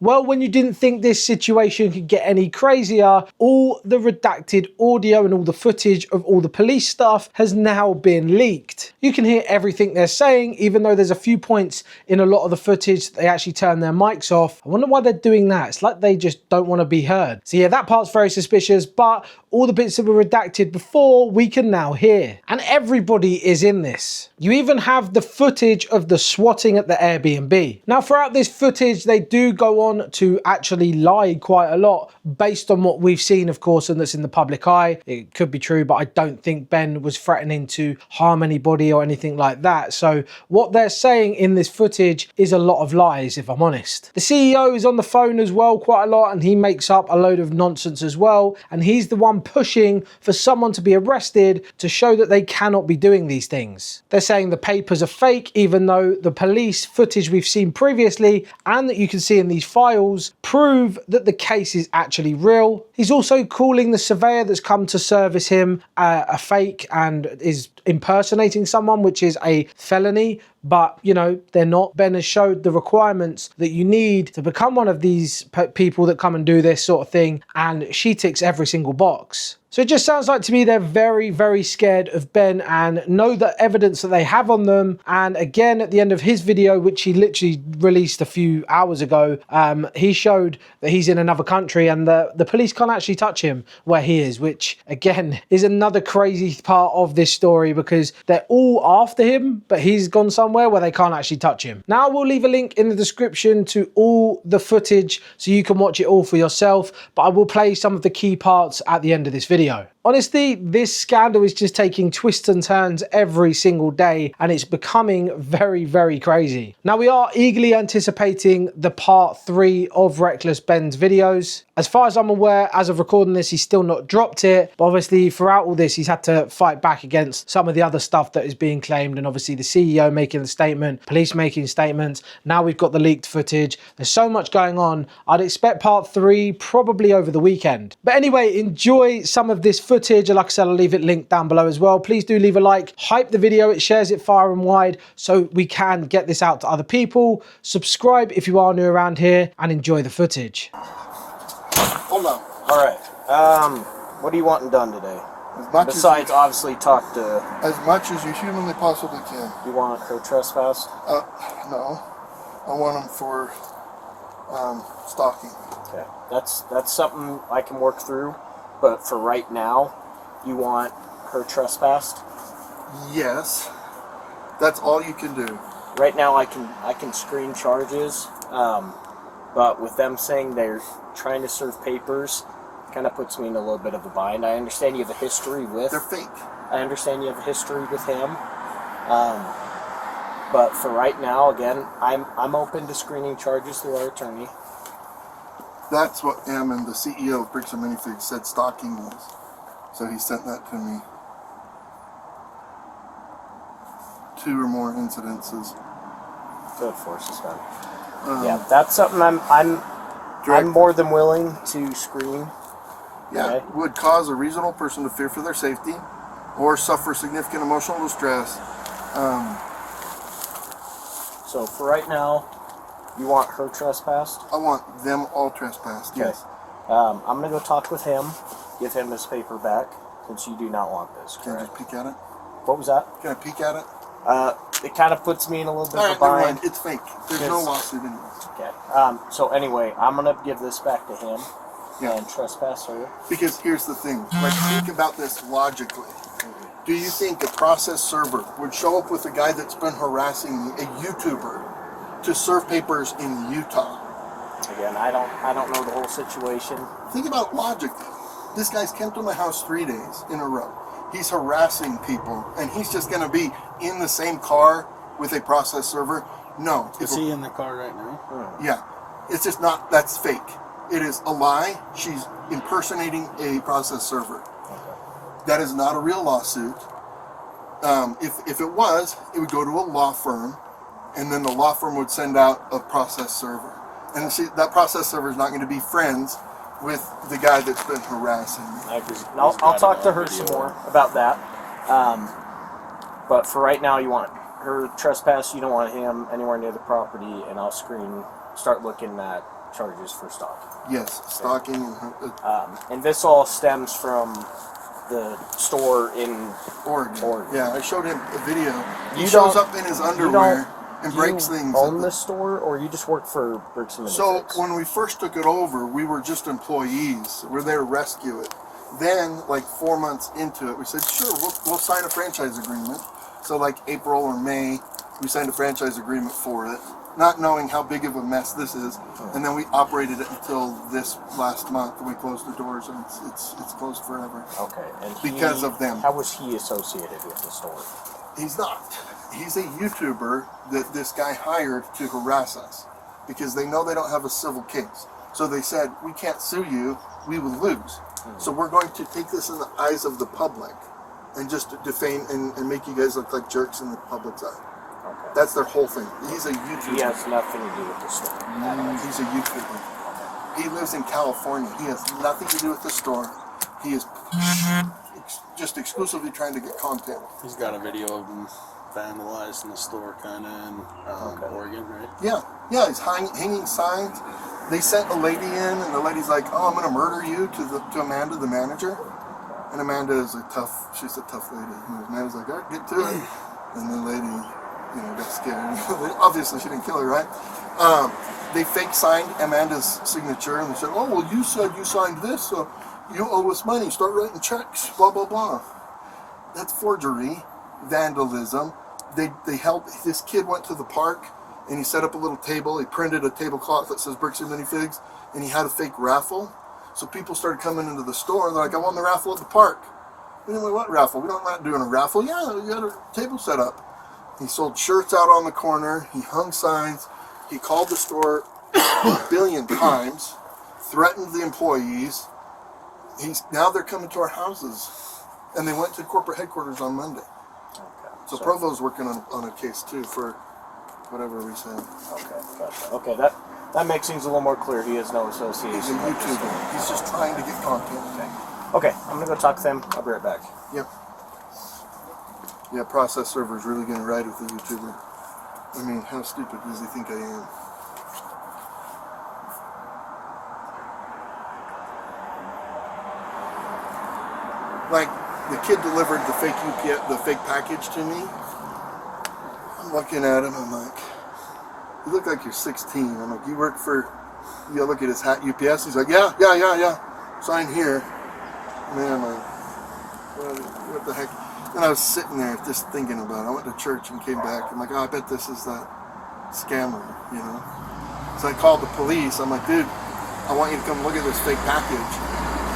Well, when you didn't think this situation could get any crazier, all the redacted audio and all the footage of all the police stuff has now been leaked. You can hear everything they're saying, even though there's a few points in a lot of the footage that they actually turn their mics off. I wonder why they're doing that. It's like they just don't want to be heard. So yeah, that part's very suspicious, but all the bits that were redacted before, we can now hear. And everybody is in this. You even have the footage of the swatting at the Airbnb. Now, throughout this footage, they do go on to actually lie quite a lot based on what we've seen, of course, and that's in the public eye. It could be true, but I don't think Ben was threatening to harm anybody or anything like that. So what they're saying in this footage is a lot of lies, if I'm honest. The CEO is on the phone as well quite a lot, and he makes up a load of nonsense as well. And he's the one pushing for someone to be arrested to show that they cannot be doing these things. They're saying the papers are fake, even though the police footage we've seen previously and that you can see in these files prove that the case is actually real. He's also calling the surveyor that's come to service him a fake and is impersonating someone, which is a felony. But, you know, they're not. Ben has showed the requirements that you need to become one of these people that come and do this sort of thing, and she ticks every single box. So it just sounds like to me they're very, very scared of Ben and know the evidence that they have on them. And again, at the end of his video, which he literally released a few hours ago, he showed that he's in another country and the police can't actually touch him where he is, which again is another crazy part of this story because they're all after him, but he's gone somewhere where they can't actually touch him. Now we'll leave a link in the description to all the footage so you can watch it all for yourself, but I will play some of the key parts at the end of this video. Honestly, this scandal is just taking twists and turns every single day and it's becoming very, very crazy. Now we are eagerly anticipating the part 3 of Reckless Ben's videos. As far as I'm aware, as of recording this, he's still not dropped it. But obviously throughout all this, he's had to fight back against some of the other stuff that is being claimed. And obviously the CEO making the statement, police making statements. Now we've got the leaked footage. There's so much going on. I'd expect part 3 probably over the weekend. But anyway, enjoy some of this footage, and like I said, I'll leave it linked down below as well. Please do leave a like, hype the video, it shares it far and wide so we can get this out to other people. Subscribe if you are new around here and enjoy the footage. Hold on. All right. What are you wanting done today? Besides, obviously, talk to... As much as you humanly possibly can. You want her trespass? No. I want them for stalking. Okay. That's something I can work through. But for right now, you want her trespassed? Yes. That's all you can do. Right now, I can screen charges, but with them saying they're trying to serve papers, kind of puts me in a little bit of a bind. I understand you have a history with... They're fake. I understand you have a history with him, but for right now, again, I'm open to screening charges through our attorney. That's what Ammon, the CEO of Bricks Minifigs, said stalking was. So he sent that to me. 2 or more incidences. Good for suspend. Yeah, that's something I'm more than willing to screen. Yeah, okay. Would cause a reasonable person to fear for their safety or suffer significant emotional distress. So for right now, you want her trespassed? I want them all trespassed, okay. Yes. I'm going to go talk with him, give him his paper back, since you do not want this, correct? Can I just peek at it? What was that? Can I peek at it? It kind of puts me in a little bit of a bind. Never mind. It's fake. There's no lawsuit anyway. Okay. So anyway, I'm going to give this back to him and trespass her. Because here's the thing. Like, think about this logically. Do you think a process server would show up with a guy that's been harassing a YouTuber to serve papers in Utah? Again, I don't know the whole situation. Think about it logically. This guy's come to my house 3 days in a row. He's harassing people, and he's just going to be in the same car with a process server? No. Is he in the car right now? Yeah. It's just not, that's fake. It is a lie. She's impersonating a process server. That is not a real lawsuit. If it was, it would go to a law firm, and then the law firm would send out a process server. And see, that process server is not going to be friends with the guy that's been harassing me. I agree. I'll talk to her some more about that. But for right now, you want her trespass. You don't want him anywhere near the property, and I'll start looking at charges for stalking. Yes, stalking And this all stems from the store in Oregon. Yeah, I showed him a video. He You shows don't- up in his underwear and Do breaks you things. own the store, or you just work for Bricks Minifigs? So when we first took it over, we were just employees. We're there to rescue it. Then, like 4 months into it, we said, sure, we'll sign a franchise agreement. So like April or May, we signed a franchise agreement for it, not knowing how big of a mess this is. And then we operated it until this last month. We closed the doors, and it's closed forever. Okay, and Because of them. How was he associated with the store? He's not. He's a YouTuber that this guy hired to harass us because they know they don't have a civil case. So they said, we can't sue you, we will lose. So we're going to take this in the eyes of the public and just defame and make you guys look like jerks in the public's eye. Okay. That's their whole thing. He's a YouTuber. He has nothing to do with the store. He's a YouTuber. He lives in California. He has nothing to do with the store. He is just exclusively trying to get content. He's got a video of him vandalizing the store, kind of in Oregon, right? Yeah, he's hanging signs. They sent a lady in, and the lady's like, "Oh, I'm gonna murder you," to Amanda, the manager. And Amanda is she's a tough lady. And Amanda's like, "All right, get to it." And the lady, got scared. Obviously, she didn't kill her, right? They fake signed Amanda's signature, and they said, "Oh, well, you said you signed this, so you owe us money. Start writing checks." Blah blah blah. That's forgery, vandalism. They helped. This kid went to the park and he set up a little table. He printed a tablecloth that says Bricks Minifigs, and he had a fake raffle. So people started coming into the store, and they're like, "I won the raffle at the park." And they're like, "What raffle? We're not doing a raffle." "Yeah, you had a table set up." He sold shirts out on the corner. He hung signs. He called the store a billion times, threatened the employees. Now they're coming to our houses, and they went to corporate headquarters on Monday. Okay. So Provo's working on a case too for whatever reason. Okay, gotcha. Okay, that makes things a little more clear. He has no association. He's a with the store. YouTuber. He's just trying to get content. Okay, I'm gonna go talk to them. I'll be right back. Yep. Yeah, process server's really gonna ride with the YouTuber. I mean, how stupid does he think I am? Like, the kid delivered the fake UPS, the fake package to me. I'm looking at him, I'm like, "You look like you're 16. I'm like, "You work for," you look at his hat, UPS. He's like, yeah. Sign here. And then I'm like, what the heck? And I was sitting there just thinking about it. I went to church and came back. I'm like, "Oh, I bet this is that scammer, So I called the police. I'm like, "Dude, I want you to come look at this fake package."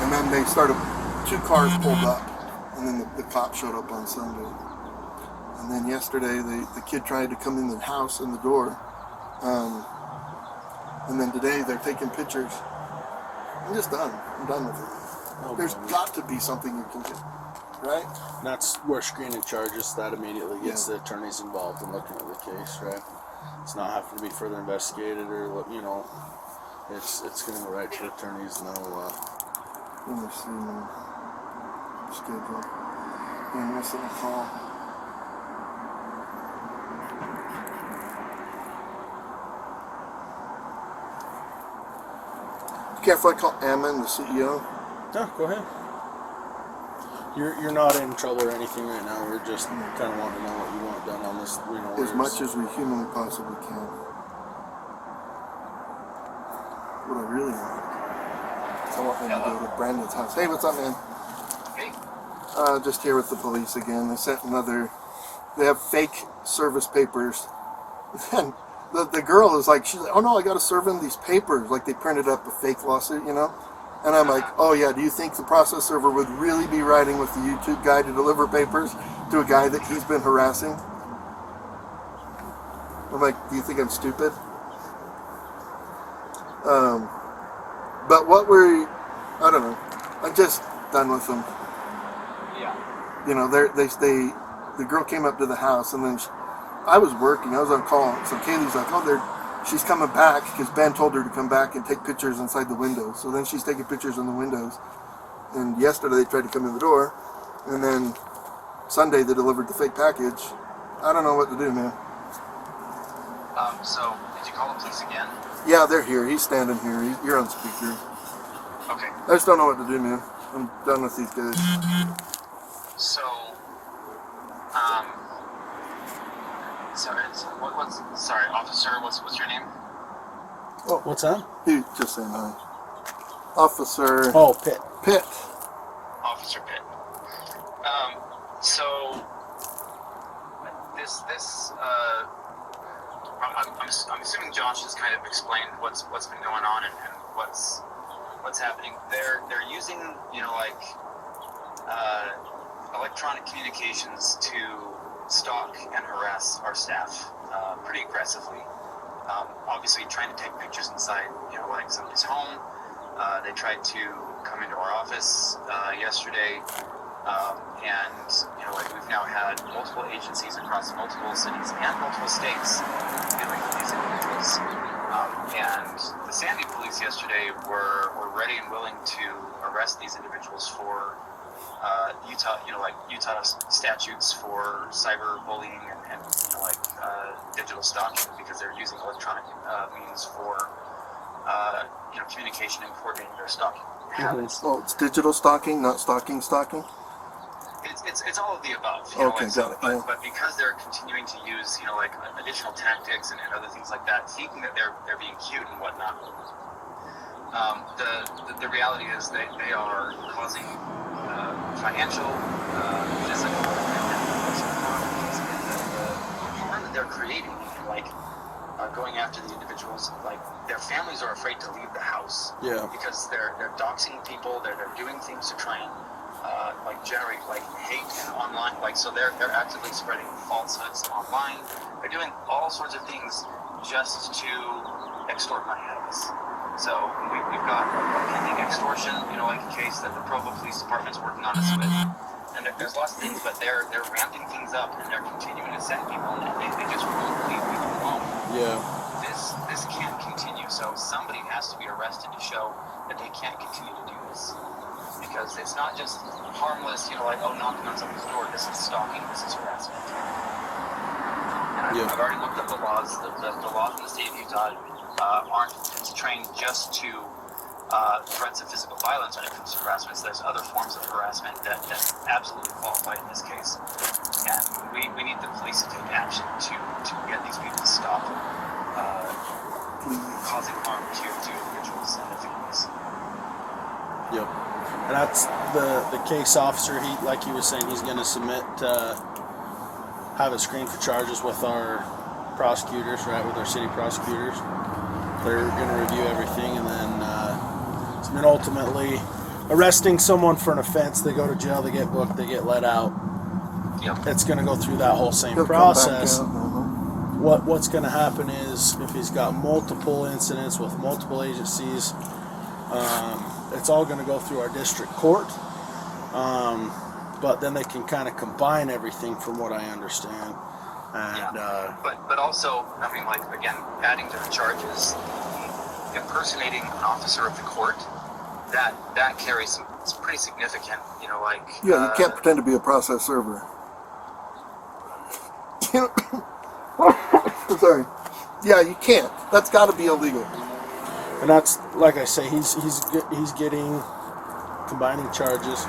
And then they started, 2 cars pulled up. And then the cop showed up on Sunday. And then yesterday, the kid tried to come in the house in the door. And then today, they're taking pictures. I'm just done. I'm done with it. There's got to be something you can do, right? That's where screening charges, that immediately gets the attorneys involved in looking at the case, right? It's not having to be further investigated or, it's going to go right to the attorneys. No, Let me see my schedule. I'm missing a call. Careful, I call Ammon, the CEO. no, go ahead. You're not in trouble or anything right now. We're just kind of wanting to know what you want done on this. As much as we humanly possibly can. What I really want is I want them to go to Brandon's house. Hey, what's up, man? Hey. Just here with the police again. They sent they have fake service papers. And the girl is like, she's like, "Oh no, I got to serve him these papers." Like they printed up a fake lawsuit, And I'm like, "Oh yeah, do you think the process server would really be riding with the YouTube guy to deliver papers to a guy that he's been harassing?" I'm like, "Do you think I'm stupid?" But I don't know. I'm just done with them. Yeah. The girl came up to the house, and then I was working. I was on call. So Kaylee's like, "Oh, she's coming back," because Ben told her to come back and take pictures inside the windows. So then she's taking pictures in the windows. And yesterday they tried to come in the door, and then Sunday they delivered the fake package. I don't know what to do, man. So, did you call the police again? Yeah, they're here. He's standing here. You're on speaker. Okay. I just don't know what to do, man. I'm done with these guys. So, sorry, officer, what's your name? What's that? He just saying hi. Officer Oh, Pitt. Pitt. Officer Pitt. So, I'm assuming Josh has kind of explained what's been going on and what's happening. They're using, electronic communications to stalk and harass our staff pretty aggressively. Obviously trying to take pictures inside, somebody's home. They tried to come into our office yesterday, and we've now had multiple agencies across multiple cities and multiple states dealing with these individuals. And the Sandy police yesterday were ready and willing to arrest these individuals for Utah statutes for cyberbullying and digital stalking, because they're using electronic means for communication and coordinating their stalking habits. Oh, it's digital stalking, not stalking. It's all of the above. Okay, got it. But because they're continuing to use additional tactics and other things like that, thinking that they're being cute and whatnot. The reality is they are causing financial, physical, and emotional harm. The harm that they're creating, going after the individuals, their families are afraid to leave the house. Yeah. Because they're doxing people, they're doing things to try and generate hate and online, so they're actively spreading falsehoods online. They're doing all sorts of things just to extort money out of us. So we've got a pending extortion, case that the Provo Police Department's working on us with. And there's lots of things, but they're ramping things up and they're continuing to send people, and they just won't leave people alone. Yeah. This can't continue. So somebody has to be arrested to show that they can't continue to do this. Because it's not just harmless, knocking on somebody's door. This is stalking, this is harassment. And I've already looked up the laws. The laws in the state of Utah aren't trained just to threats of physical violence when it comes to harassment. So there's other forms of harassment that absolutely qualify in this case. And we need the police to take action to get these people to stop causing harm to individuals and their families. Yep. And that's the case officer. He was saying, he's going to submit, have it screened for charges with our prosecutors, right, with our city prosecutors. They're going to review everything and then ultimately arresting someone for an offense. They go to jail, they get booked, they get let out. Yep. It's going to go through that whole same He'll process. come back out. What's going to happen is, if he's got multiple incidents with multiple agencies, it's all going to go through our district court, but then they can kind of combine everything, from what I understand. And but also, again, adding to the charges, impersonating an officer of the court, that carries some pretty significant, Yeah, you can't pretend to be a process server. Sorry. Yeah, you can't. That's got to be illegal. And that's, like I say, he's getting combining charges.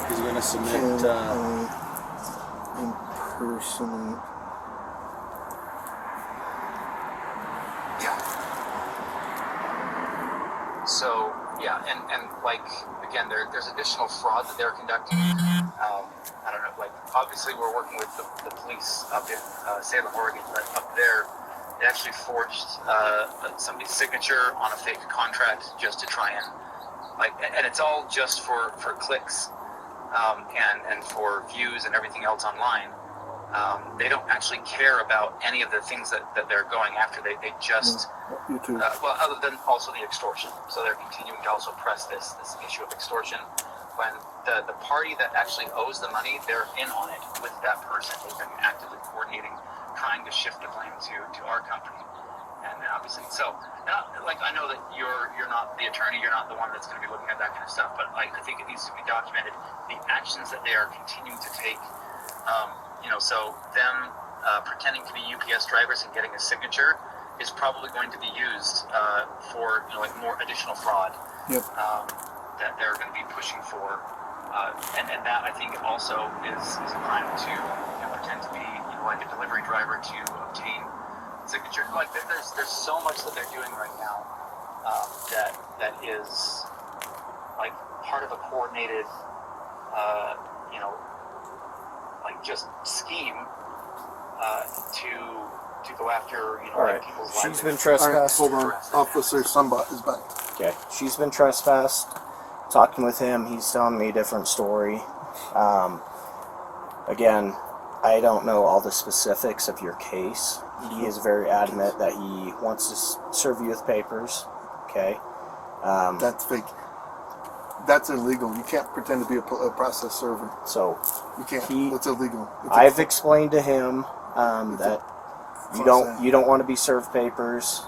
He's going to submit. Impersonate. So and again, there's additional fraud that they're conducting. I don't know, obviously we're working with the police up in Salem, Oregon, but up there they actually forged somebody's signature on a fake contract just to try and and it's all just for clicks and for views and everything else online. They don't actually care about any of the things that they're going after. They just YouTube. other than also the extortion. So they're continuing to also press this issue of extortion. When the party that actually owes the money, they're in on it with that person. They've been actively coordinating, trying to shift the blame to our company. And obviously, so I know that you're not the attorney, you're not the one that's going to be looking at that kind of stuff, but I think it needs to be documented, the actions that they are continuing to take. So them pretending to be UPS drivers and getting a signature is probably going to be used for like more additional fraud. Yep. That they're going to be pushing for, and that I think also is a crime to pretend to be like a delivery driver to obtain signature. Like there's so much that they're doing right now that is like part of a coordinated like just scheme to go after like people's lives. She's been All right, trespassed. hold on. Officer Sumba is back. Okay, she's been trespassed. Talking with him, he's telling me a different story. Again, I don't know all the specifics of your case. He is very adamant that he wants to serve you with papers. Okay. That's fake. That's illegal. You can't pretend to be a process server. So You can't. That's illegal. I've explained to him that you don't want to be served papers.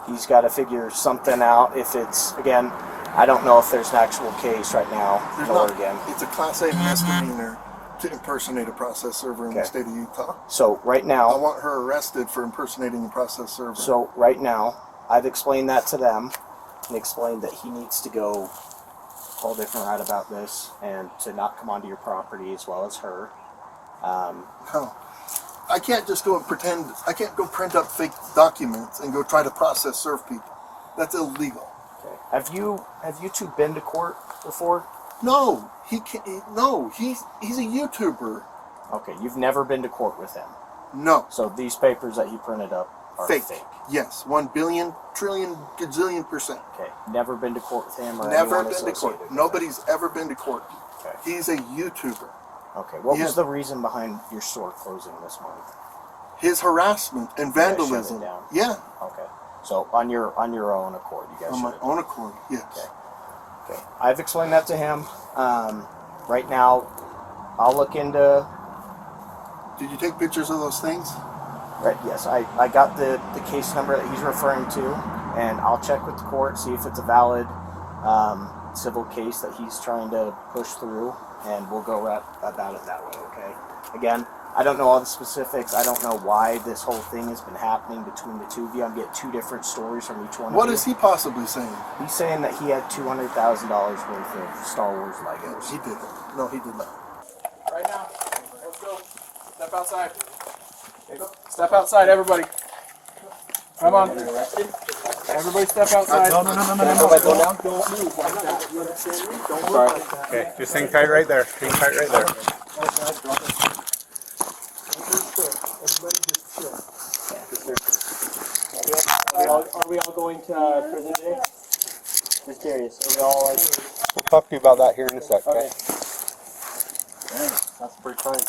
He's got to figure something out. If it's, again, I don't know if there's an actual case right now in Oregon. It's a Class A misdemeanor to impersonate a process server in the state of Utah. So right now, I want her arrested for impersonating a process server. So right now, I've explained that to them and explained that he needs to go a whole different route about this and to not come onto your property as well as her. No. I can't just go and pretend. I can't go print up fake documents and go try to process serve people. That's illegal. Okay. Have you two been to court before? No, he can't. No, he's a YouTuber. Okay, you've never been to court with him. No. So these papers that he printed up are fake. Yes, 1 billion, trillion, gazillion %. Okay, never been to court with him or Never anyone been to associated court. with Nobody's ever been to court. Okay. He's a YouTuber. Okay, what was the reason behind your store closing this month? His harassment and You guys shut vandalism. it down? Yeah, Okay, so on your own accord, you guys on my shut it own accord. Yes. Okay. Okay, I've explained that to him. Right now, I'll look into. Did you take pictures of those things? Right. Yes, I got the case number that he's referring to, and I'll check with the court, see if it's a valid civil case that he's trying to push through, and we'll go about it that way. Okay. Again, I don't know all the specifics. I don't know why this whole thing has been happening between the two of you. I'm getting two different stories from each one. What of is you. he possibly saying? He's saying that he had $200,000 worth of Star Wars Legos. He didn't. No, he did not. Right now. Let's go. Step outside. Step outside, everybody. Come on. Everybody step outside. No. Don't move. You understand me? Don't move. Okay, just hang tight right there. Hang tight right there. Everybody just chill. Are we all going to prison today? Just curious. Are we all like... We'll talk to you about that here in a sec. Okay. Dang, that's pretty tight.